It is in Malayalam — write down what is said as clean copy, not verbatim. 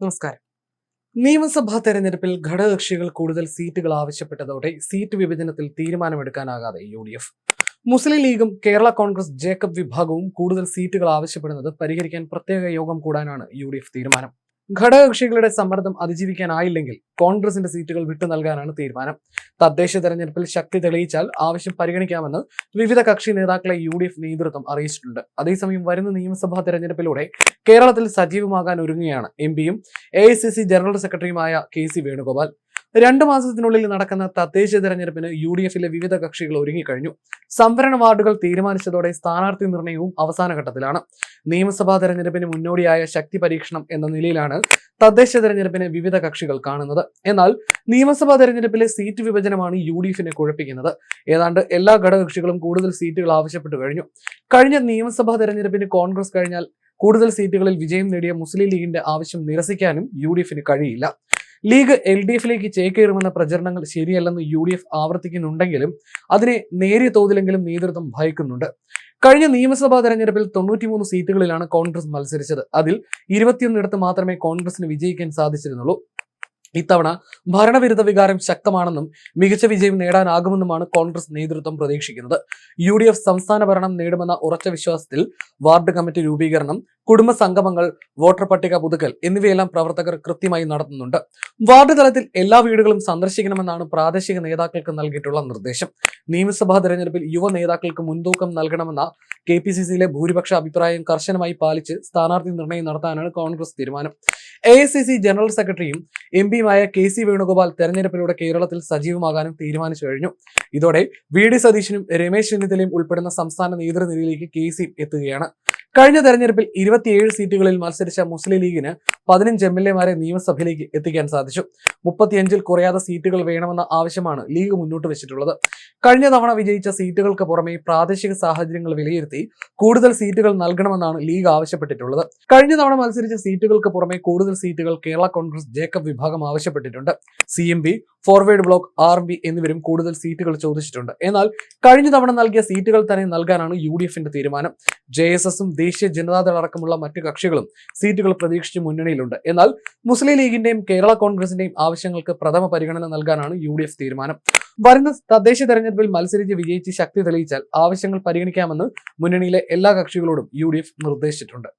നമസ്കാരം. നിയമസഭാ തെരഞ്ഞെടുപ്പിൽ ഘടകകക്ഷികൾ കൂടുതൽ സീറ്റുകൾ ആവശ്യപ്പെട്ടതോടെ സീറ്റ് വിഭജനത്തിൽ തീരുമാനമെടുക്കാനാകാതെ UDF. മുസ്ലിം ലീഗും കേരള കോൺഗ്രസ് ജേക്കബ് വിഭാഗവും കൂടുതൽ സീറ്റുകൾ ആവശ്യപ്പെടുന്നത് പരിഹരിക്കാൻ പ്രത്യേക യോഗം കൂടാനാണ് UDF തീരുമാനം. ഘടകകക്ഷികളുടെ സമ്മർദ്ദം അതിജീവിക്കാനായില്ലെങ്കിൽ കോൺഗ്രസിന്റെ സീറ്റുകൾ വിട്ടു നൽകാനാണ് തീരുമാനം. തദ്ദേശ തെരഞ്ഞെടുപ്പിൽ ശക്തി തെളിയിച്ചാൽ ആവശ്യം പരിഗണിക്കാമെന്ന് വിവിധ കക്ഷി നേതാക്കളെ UDF നേതൃത്വം അറിയിച്ചിട്ടുണ്ട്. അതേസമയം വരുന്ന നിയമസഭാ തെരഞ്ഞെടുപ്പിലൂടെ കേരളത്തിൽ സജീവമാകാൻ ഒരുങ്ങുകയാണ് MPയും AICC ജനറൽ സെക്രട്ടറിയുമായ KC വേണുഗോപാൽ. 2 മാസത്തിനുള്ളിൽ നടക്കുന്ന തദ്ദേശ തെരഞ്ഞെടുപ്പിന് UDFിലെ വിവിധ കക്ഷികൾ ഒരുങ്ങിക്കഴിഞ്ഞു. സംവരണ വാർഡുകൾ തീരുമാനിച്ചതോടെ സ്ഥാനാർത്ഥി നിർണയവും അവസാന ഘട്ടത്തിലാണ്. നിയമസഭാ തെരഞ്ഞെടുപ്പിന് മുന്നോടിയായ ശക്തി പരീക്ഷണം എന്ന നിലയിലാണ് തദ്ദേശ തെരഞ്ഞെടുപ്പിനെ വിവിധ കക്ഷികൾ കാണുന്നത്. എന്നാൽ നിയമസഭാ തെരഞ്ഞെടുപ്പിലെ സീറ്റ് വിഭജനമാണ് UDFിനെ കുഴപ്പിക്കുന്നത്. ഏതാണ്ട് എല്ലാ ഘടകകക്ഷികളും കൂടുതൽ സീറ്റുകൾ ആവശ്യപ്പെട്ടു കഴിഞ്ഞു. കഴിഞ്ഞ നിയമസഭാ തെരഞ്ഞെടുപ്പിന് കോൺഗ്രസ് കഴിഞ്ഞാൽ കൂടുതൽ സീറ്റുകളിൽ വിജയം നേടിയ മുസ്ലിം ലീഗിന്റെ ആവശ്യം നിരസിക്കാനും UDFിന് കഴിയില്ല. ലീഗ് LDFിലേക്ക് ചേക്കേറുമെന്ന പ്രചരണങ്ങൾ ശരിയല്ലെന്ന് UDF ആവർത്തിക്കുന്നുണ്ടെങ്കിലും അതിനെ നേരിയ തോതിലെങ്കിലും നേതൃത്വം ഭയക്കുന്നുണ്ട്. കഴിഞ്ഞ നിയമസഭാ തെരഞ്ഞെടുപ്പിൽ 93 സീറ്റുകളിലാണ് കോൺഗ്രസ് മത്സരിച്ചത്. അതിൽ 21 മാത്രമേ കോൺഗ്രസിന് വിജയിക്കാൻ സാധിച്ചിരുന്നുള്ളൂ. ഇത്തവണ ഭരണവിരുദ്ധ വികാരം ശക്തമാണെന്നും മികച്ച വിജയം നേടാനാകുമെന്നുമാണ് കോൺഗ്രസ് നേതൃത്വം പ്രതീക്ഷിക്കുന്നത്. UDF സംസ്ഥാന ഭരണം നേടുമെന്ന ഉറച്ച വിശ്വാസത്തിൽ വാർഡ് കമ്മിറ്റി രൂപീകരണം, കുടുംബ സംഗമങ്ങൾ, വോട്ടർ പട്ടിക പുതുക്കൽ എന്നിവയെല്ലാം പ്രവർത്തകർ കൃത്യമായി നടത്തുന്നുണ്ട്. വാർഡ് തലത്തിൽ എല്ലാ വീടുകളും സന്ദർശിക്കണമെന്നാണ് പ്രാദേശിക നേതാക്കൾക്ക് നൽകിയിട്ടുള്ള നിർദ്ദേശം. നിയമസഭാ തെരഞ്ഞെടുപ്പിൽ യുവ നേതാക്കൾക്ക് മുൻതൂക്കം നൽകണമെന്ന KPCCയിലെ ഭൂരിപക്ഷ അഭിപ്രായം കർശനമായി പാലിച്ച് സ്ഥാനാർത്ഥി നിർണയം നടത്താനാണ് കോൺഗ്രസ് തീരുമാനം. AICC ജനറൽ സെക്രട്ടറിയും MPയുമായ KC വേണുഗോപാൽ തെരഞ്ഞെടുപ്പിലൂടെ കേരളത്തിൽ സജീവമാകാനും തീരുമാനിച്ചു കഴിഞ്ഞു. ഇതോടെ VD സതീശനും രമേശ് ചെന്നിത്തലയും ഉൾപ്പെടുന്ന സംസ്ഥാന നേതൃനിരയിലേക്ക് KC എത്തുകയാണ്. കഴിഞ്ഞ തെരഞ്ഞെടുപ്പിൽ 27 സീറ്റുകളിൽ മത്സരിച്ച മുസ്ലിം ലീഗിന് 15 MLAമാരെ നിയമസഭയിലേക്ക് എത്തിക്കാൻ സാധിച്ചു. 35-ൽ കുറയാതെ സീറ്റുകൾ വേണമെന്ന ആവശ്യമാണ് ലീഗ് മുന്നോട്ട് വെച്ചിട്ടുള്ളത്. കഴിഞ്ഞ തവണ വിജയിച്ച സീറ്റുകൾക്ക് പുറമെ പ്രാദേശിക സാഹചര്യങ്ങൾ വിലയിരുത്തി കൂടുതൽ സീറ്റുകൾ നൽകണമെന്നാണ് ലീഗ് ആവശ്യപ്പെട്ടിട്ടുള്ളത്. കഴിഞ്ഞ തവണ മത്സരിച്ച സീറ്റുകൾക്ക് പുറമെ കൂടുതൽ സീറ്റുകൾ കേരള കോൺഗ്രസ് ജേക്കബ് വിഭാഗം ആവശ്യപ്പെട്ടിട്ടുണ്ട്. CMP, ഫോർവേഡ് ബ്ലോക്ക്, RMP എന്നിവരും കൂടുതൽ സീറ്റുകൾ ചോദിച്ചിട്ടുണ്ട്. എന്നാൽ കഴിഞ്ഞ തവണ നൽകിയ സീറ്റുകൾ തന്നെ നൽകാനാണ് UDFിന്റെ തീരുമാനം. JSSും ദേശീയ ജനതാദൾ അടക്കമുള്ള മറ്റു കക്ഷികളും സീറ്റുകൾ പ്രതീക്ഷിച്ച് മുന്നണിയിലുണ്ട്. എന്നാൽ മുസ്ലിം ലീഗിന്റെയും കേരള കോൺഗ്രസിന്റെയും ആവശ്യങ്ങൾക്ക് പ്രഥമ പരിഗണന നൽകാനാണ് UDF തീരുമാനം. വരുന്ന തദ്ദേശ തെരഞ്ഞെടുപ്പിൽ മത്സരിച്ച് വിജയിച്ച് ശക്തി തെളിയിച്ചാൽ ആവശ്യങ്ങൾ പരിഗണിക്കാമെന്ന് മുന്നണിയിലെ എല്ലാ കക്ഷികളോടും UDF നിർദ്ദേശിച്ചിട്ടുണ്ട്.